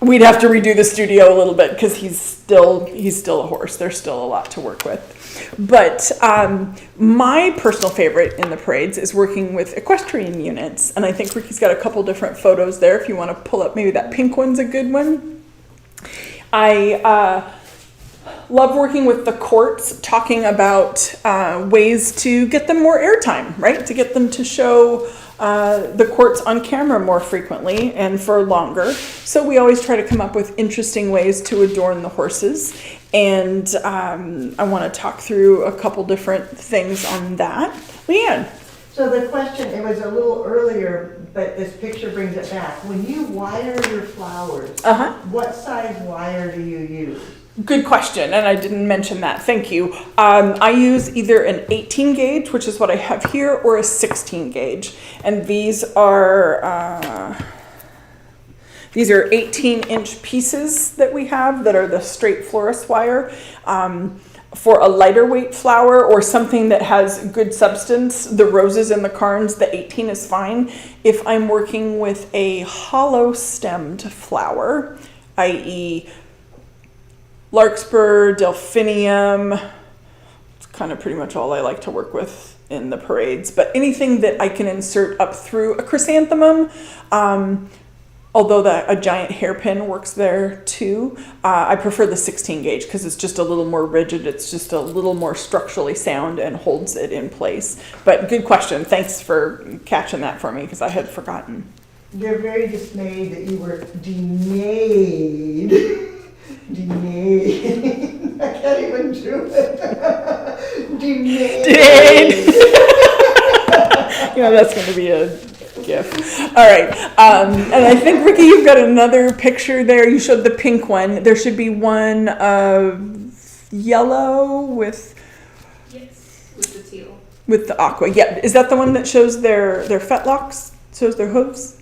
we'd have to redo the studio a little bit because he's still a horse. There's still a lot to work with. But my personal favorite in the parades is working with equestrian units, and I think Ricky's got a couple different photos there. If you want to pull up, maybe that pink one's a good one. I love working with the courts, talking about ways to get them more airtime, right? To get them to show the courts on camera more frequently and for longer. So we always try to come up with interesting ways to adorn the horses. And I want to talk through a couple different things on that. Leanne. So the question, it was a little earlier, but this picture brings it back. When you wire your flowers, what size wire do you use? Good question, and I didn't mention that. Thank you. I use either an 18 gauge, which is what I have here, or a 16 gauge. And these are 18-inch pieces that we have that are the straight florist wire. For a lighter weight flower or something that has good substance, the roses and the carns, the 18 is fine. If I'm working with a hollow stemmed flower, i.e. larkspur, delphinium, it's kind of pretty much all I like to work with in the parades. But anything that I can insert up through a chrysanthemum, although a giant hairpin works there too, I prefer the 16 gauge because it's just a little more rigid. It's just a little more structurally sound and holds it in place. But good question. Thanks for catching that for me because I had forgotten. You're very dismayed that you were denayed. Denayed. I can't even do it. Denayed. That's going to be a GIF. All right. And I think, Ricky, you've got another picture there. You showed the pink one. There should be one of yellow with... Yes, with the teal. With the aqua. Yeah. Is that the one that shows their fetlocks? Shows their hooves?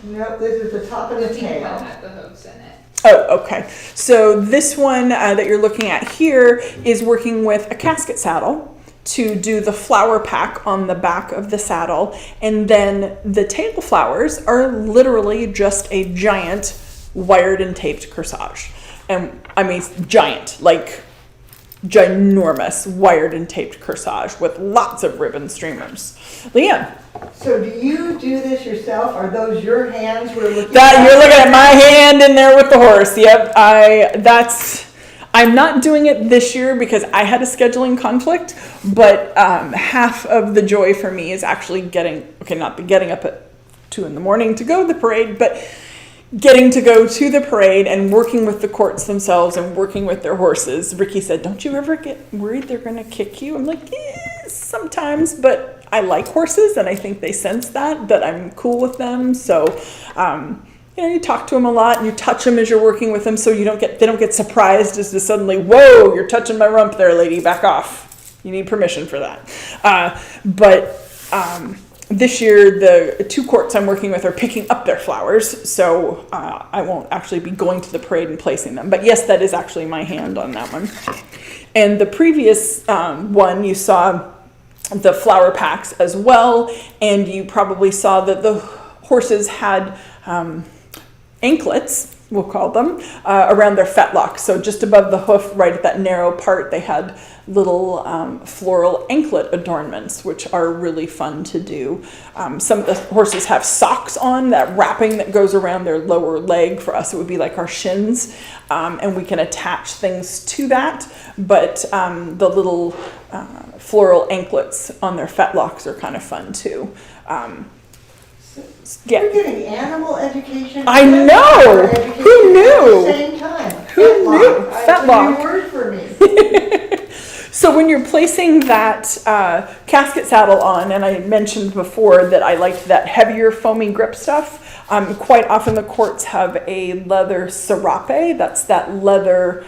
Nope, this is the top of the tail. One had the hooves in it. Oh, okay. So this one that you're looking at here is working with a casket saddle to do the flower pack on the back of the saddle. And then the tail flowers are literally just a giant wired and taped corsage. And I mean, giant, like ginormous wired and taped corsage with lots of ribbon streamers. Leanne. So do you do this yourself? Are those your hands we're looking at? You're looking at my hand in there with the horse. Yep. I'm not doing it this year because I had a scheduling conflict, but half of the joy for me is actually not getting up at 2 a.m. to go to the parade, but getting to go to the parade and working with the courts themselves and working with their horses. Ricky said, don't you ever get worried they're going to kick you? I'm like, sometimes, but I like horses and I think they sense that I'm cool with them. So, you talk to them a lot and you touch them as you're working with them so they don't get surprised as to suddenly, whoa, you're touching my rump there, lady, back off. You need permission for that. This year, the 2 courts I'm working with are picking up their flowers, so I won't actually be going to the parade and placing them. But yes, that is actually my hand on that one. And the previous one, you saw the flower packs as well, and you probably saw that the horses had anklets, we'll call them, around their fetlocks. So just above the hoof, right at that narrow part, they had little floral anklet adornments, which are really fun to do. Some of the horses have socks on, that wrapping that goes around their lower leg. For us, it would be like our shins, and we can attach things to that. But the little floral anklets on their fetlocks are kind of fun too. Yeah. You're getting animal education. I know. Who knew? At the same time. Who knew? Fetlock. New word for me. So when you're placing that casket saddle on, and I mentioned before that I liked that heavier foamy grip stuff, quite often the courts have a leather serape. That's that leather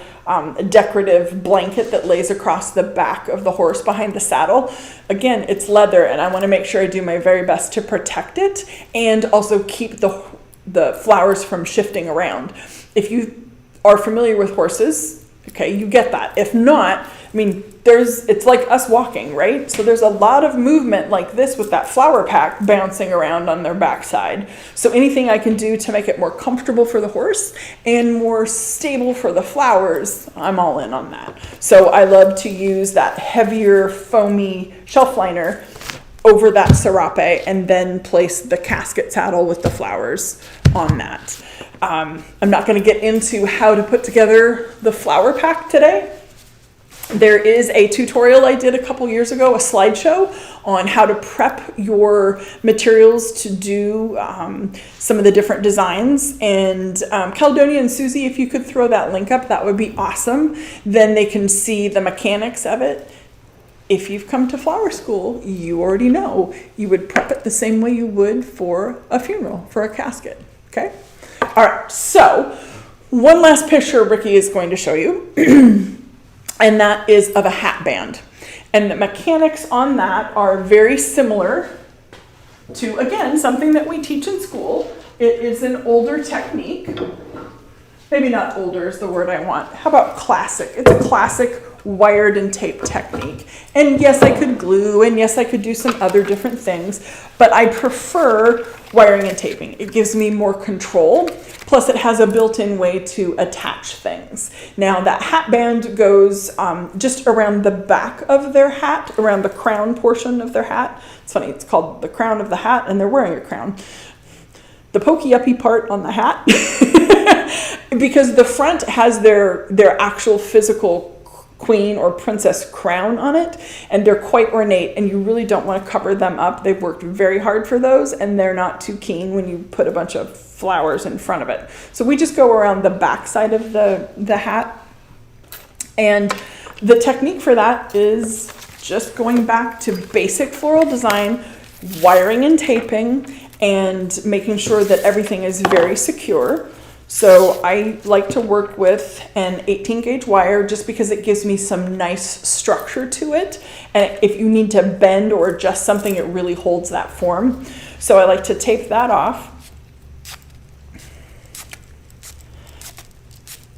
decorative blanket that lays across the back of the horse behind the saddle. Again, it's leather, and I want to make sure I do my very best to protect it and also keep the flowers from shifting around. If you are familiar with horses, okay, you get that. If not, I mean, it's like us walking, right? So there's a lot of movement like this with that flower pack bouncing around on their backside. So anything I can do to make it more comfortable for the horse and more stable for the flowers, I'm all in on that. So I love to use that heavier foamy shelf liner over that serape and then place the casket saddle with the flowers on that. I'm not going to get into how to put together the flower pack today. There is a tutorial I did a couple years ago, a slideshow on how to prep your materials to do some of the different designs. And Caledonia and Susie, if you could throw that link up, that would be awesome. Then they can see the mechanics of it. If you've come to flower school, you already know you would prep it the same way you would for a funeral, for a casket, okay? All right, so one last picture Ricky is going to show you. And that is of a hat band. And the mechanics on that are very similar to, again, something that we teach in school. It is an older technique. Maybe not older is the word I want. How about classic? It's a classic wired and taped technique. And yes, I could glue, and yes, I could do some other different things, but I prefer wiring and taping. It gives me more control. Plus it has a built-in way to attach things. Now that hat band goes just around the back of their hat, around the crown portion of their hat. It's funny, it's called the crown of the hat and they're wearing a crown. The pokey-uppy part on the hat, because the front has their actual physical queen or princess crown on it, and they're quite ornate, and you really don't want to cover them up. They've worked very hard for those, and they're not too keen when you put a bunch of flowers in front of it. So we just go around the back side of the hat, and the technique for that is just going back to basic floral design, wiring and taping, and making sure that everything is very secure. So I like to work with an 18 gauge wire just because it gives me some nice structure to it. And if you need to bend or adjust something, it really holds that form. So I like to tape that off.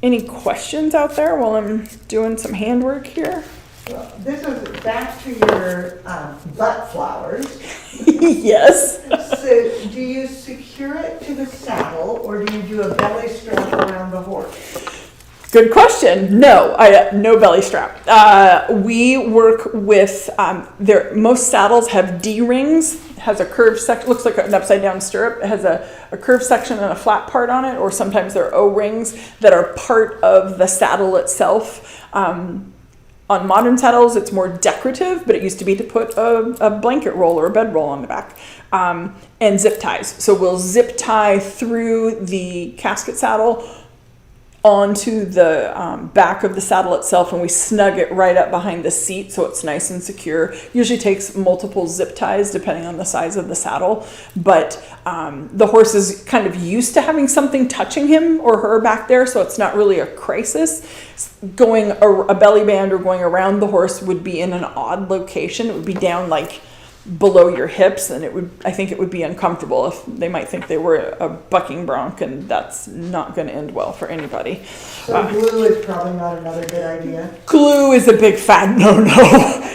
Any questions out there while I'm doing some handwork here? Well, this is back to your butt flowers. Yes. So do you secure it to the saddle, or do you do a belly strap around the horse? Good question. No, no belly strap. We work with, most saddles have D-rings, has a curved section, looks like an upside down stirrup. It has a curved section and a flat part on it, or sometimes there are O-rings that are part of the saddle itself. On modern saddles, it's more decorative, but it used to be to put a blanket roll or a bed roll on the back. And zip ties. So we'll zip tie through the casket saddle onto the back of the saddle itself, and we snug it right up behind the seat so it's nice and secure. Usually takes multiple zip ties depending on the size of the saddle, but the horse is kind of used to having something touching him or her back there, so it's not really a crisis. Going a belly band or going around the horse would be in an odd location. It would be down like below your hips, and I think it would be uncomfortable. If they might think they were a bucking bronc, and that's not going to end well for anybody. So glue is probably not another good idea. Glue is a big fat no.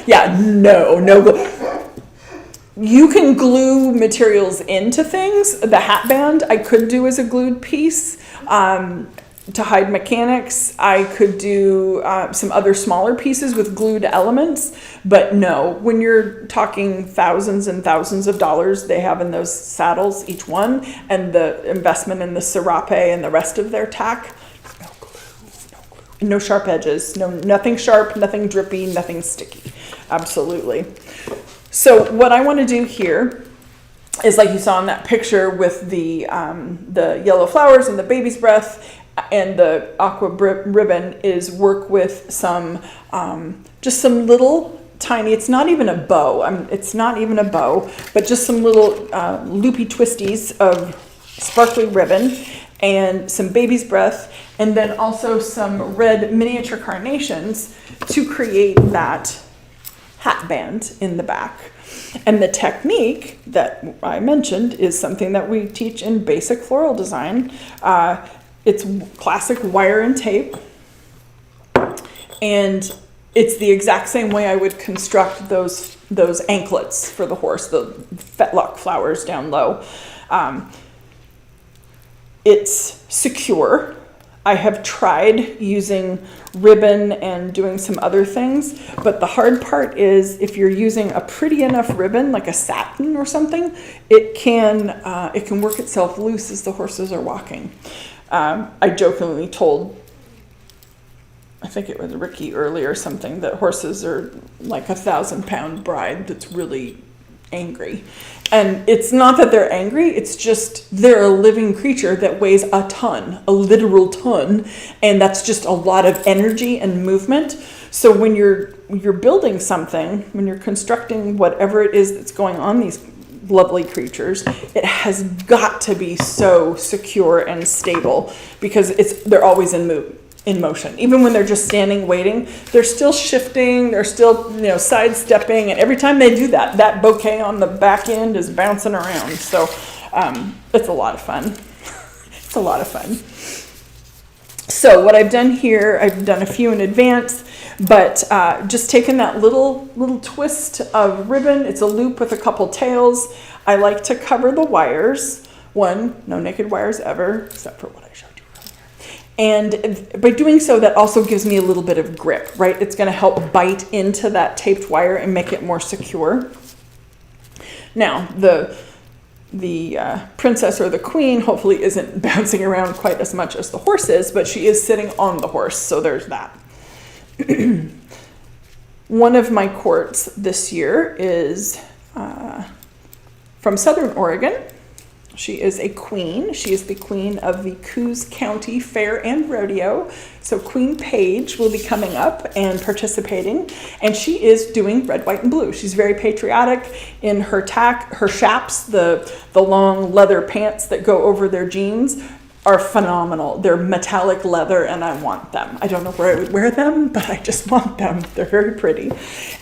Yeah, no glue. You can glue materials into things. The hat band I could do as a glued piece. To hide mechanics, I could do some other smaller pieces with glued elements, but no, when you're talking thousands and thousands of dollars they have in those saddles, each one, and the investment in the serape and the rest of their tack, no glue, no sharp edges, nothing sharp, nothing drippy, nothing sticky, absolutely. So what I want to do here is, like you saw in that picture with the yellow flowers and the baby's breath and the aqua ribbon, is work with some just some little tiny, it's not even a bow, but just some little loopy twisties of sparkly ribbon and some baby's breath, and then also some red miniature carnations to create that hat band in the back. And the technique that I mentioned is something that we teach in basic floral design. It's classic wire and tape. And it's the exact same way I would construct those anklets for the horse, the fetlock flowers down low. It's secure. I have tried using ribbon and doing some other things, but the hard part is if you're using a pretty enough ribbon, like a satin or something, it can work itself loose as the horses are walking. I jokingly told, I think it was Ricky earlier or something, that horses are like a 1,000-pound bride that's really angry. And it's not that they're angry, it's just they're a living creature that weighs a ton, a literal ton, and that's just a lot of energy and movement. So when you're building something, when you're constructing whatever it is that's going on these lovely creatures, it has got to be so secure and stable because they're always in motion. Even when they're just standing waiting, they're still shifting, they're still sidestepping, and every time they do that, that bouquet on the back end is bouncing around. So it's a lot of fun. It's a lot of fun. So what I've done here, I've done a few in advance, but just taken that little twist of ribbon. It's a loop with a couple tails. I like to cover the wires. One, no naked wires ever, except for what I showed you earlier. And by doing so, that also gives me a little bit of grip, right? It's going to help bite into that taped wire and make it more secure. Now, the princess or the queen hopefully isn't bouncing around quite as much as the horse is, but she is sitting on the horse, so there's that. One of my courts this year is from Southern Oregon. She is a queen. She is the queen of the Coos County Fair and Rodeo. So Queen Paige will be coming up and participating, and she is doing red, white, and blue. She's very patriotic in her chaps, the long leather pants that go over their jeans are phenomenal. They're metallic leather and I want them. I don't know where I would wear them, but I just want them. They're very pretty.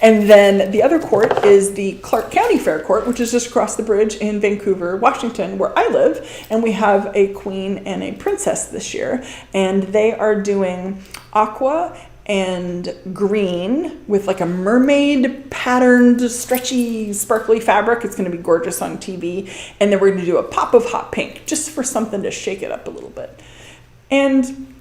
And then the other court is the Clark County Fair Court, which is just across the bridge in Vancouver, Washington, where I live. And we have a queen and a princess this year. And they are doing aqua and green with like a mermaid patterned, stretchy, sparkly fabric. It's going to be gorgeous on TV. And then we're going to do a pop of hot pink just for something to shake it up a little bit. And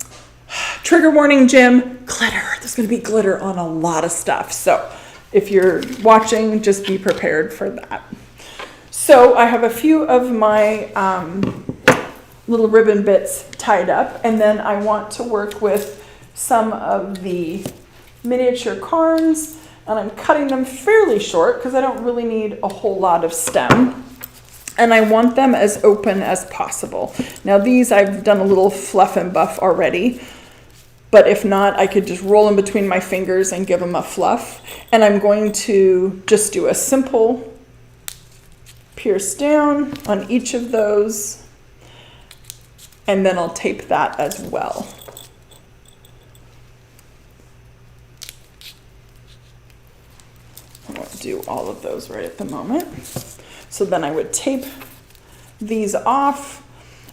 trigger warning, Jim, glitter. There's going to be glitter on a lot of stuff. So if you're watching, just be prepared for that. So I have a few of my little ribbon bits tied up, and then I want to work with some of the miniature carns, and I'm cutting them fairly short because I don't really need a whole lot of stem, and I want them as open as possible. Now these I've done a little fluff and buff already, but if not, I could just roll them between my fingers and give them a fluff. And I'm going to just do a simple pierce down on each of those, and then I'll tape that as well. I won't do all of those right at the moment. So then I would tape these off.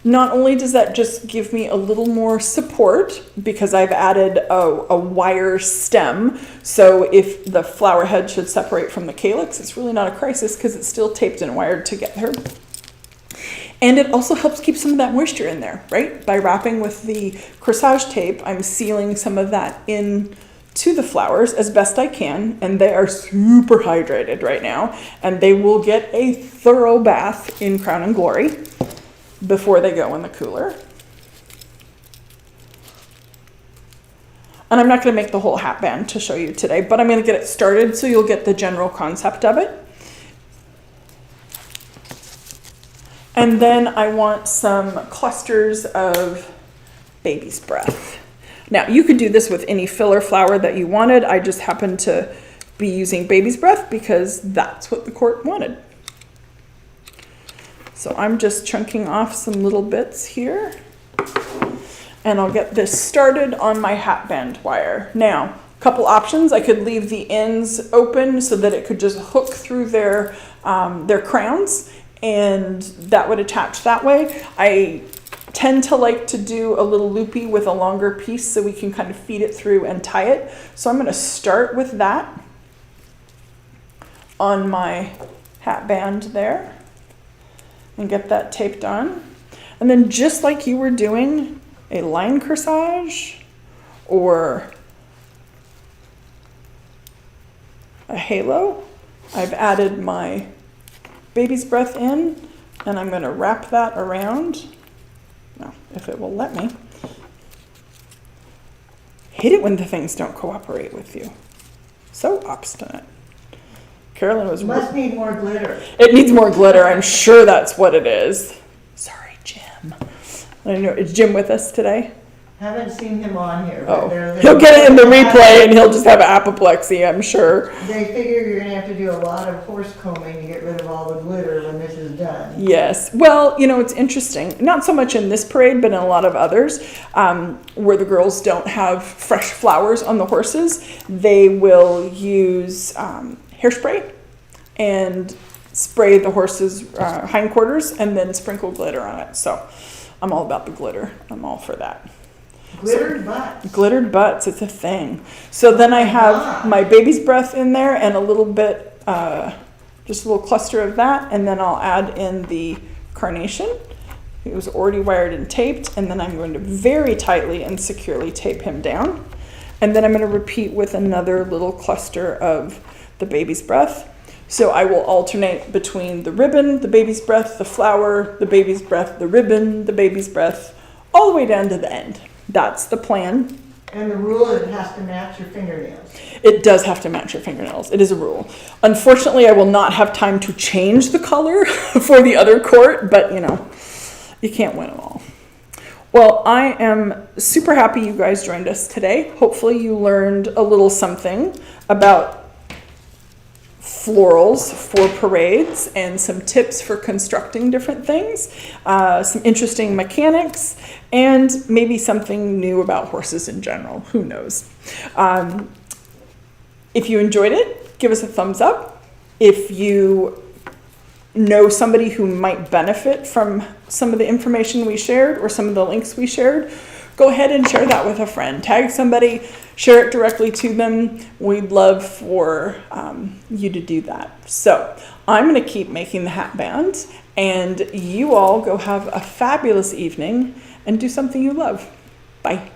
Not only does that just give me a little more support because I've added a wire stem, so if the flower head should separate from the calyx, it's really not a crisis because it's still taped and wired together. And it also helps keep some of that moisture in there, right? By wrapping with the corsage tape, I'm sealing some of that in to the flowers as best I can, and they are super hydrated right now, and they will get a thorough bath in Crown and Glory before they go in the cooler. And I'm not going to make the whole hat band to show you today, but I'm going to get it started so you'll get the general concept of it. And then I want some clusters of baby's breath. Now, you could do this with any filler flower that you wanted. I just happened to be using baby's breath because that's what the court wanted. So I'm just chunking off some little bits here, and I'll get this started on my hat band wire. Now, a couple options. I could leave the ends open so that it could just hook through their crowns, and that would attach that way. I tend to like to do a little loopy with a longer piece so we can kind of feed it through and tie it. So I'm going to start with that on my hat band there and get that taped on. And then just like you were doing a line corsage or a halo, I've added my baby's breath in, and I'm going to wrap that around. Now, if it will let me. Hate it when the things don't cooperate with you. So obstinate. Carolyn was... Must need more glitter. It needs more glitter. I'm sure that's what it is. Sorry, Jim. I know. Is Jim with us today? Haven't seen him on here. Oh, But he'll get it in the replay and he'll just have apoplexy, I'm sure. They figure you're going to have to do a lot of horse combing to get rid of all the glitter when this is done. Yes. Well, you know, it's interesting. Not so much in this parade, but in a lot of others, where the girls don't have fresh flowers on the horses, they will use hairspray and spray the horses' hindquarters and then sprinkle glitter on it. So I'm all about the glitter. I'm all for that. Glittered butts. Glittered butts, it's a thing. So then I have my baby's breath in there and a little bit, just a little cluster of that, and then I'll add in the carnation. It was already wired and taped, and then I'm going to very tightly and securely tape him down. And then I'm going to repeat with another little cluster of the baby's breath. So I will alternate between the ribbon, the baby's breath, the flower, the baby's breath, the ribbon, the baby's breath, all the way down to the end. That's the plan. And the rule is it has to match your fingernails. It does have to match your fingernails. It is a rule. Unfortunately, I will not have time to change the color for the other court, but you know, you can't win them all. Well, I am super happy you guys joined us today. Hopefully you learned a little something about florals for parades and some tips for constructing different things, some interesting mechanics, and maybe something new about horses in general. Who knows? If you enjoyed it, give us a thumbs up. If you know somebody who might benefit from some of the information we shared or some of the links we shared, go ahead and share that with a friend. Tag somebody, share it directly to them. We'd love for you to do that. So I'm going to keep making the hat band, and you all go have a fabulous evening and do something you love. Bye.